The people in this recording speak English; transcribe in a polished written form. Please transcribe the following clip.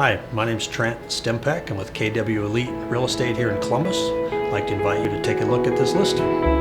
Hi, my name is Trent Stempek. I'm with KW Elite Real Estate here in Columbus. I'd like to invite you to take a look at this listing.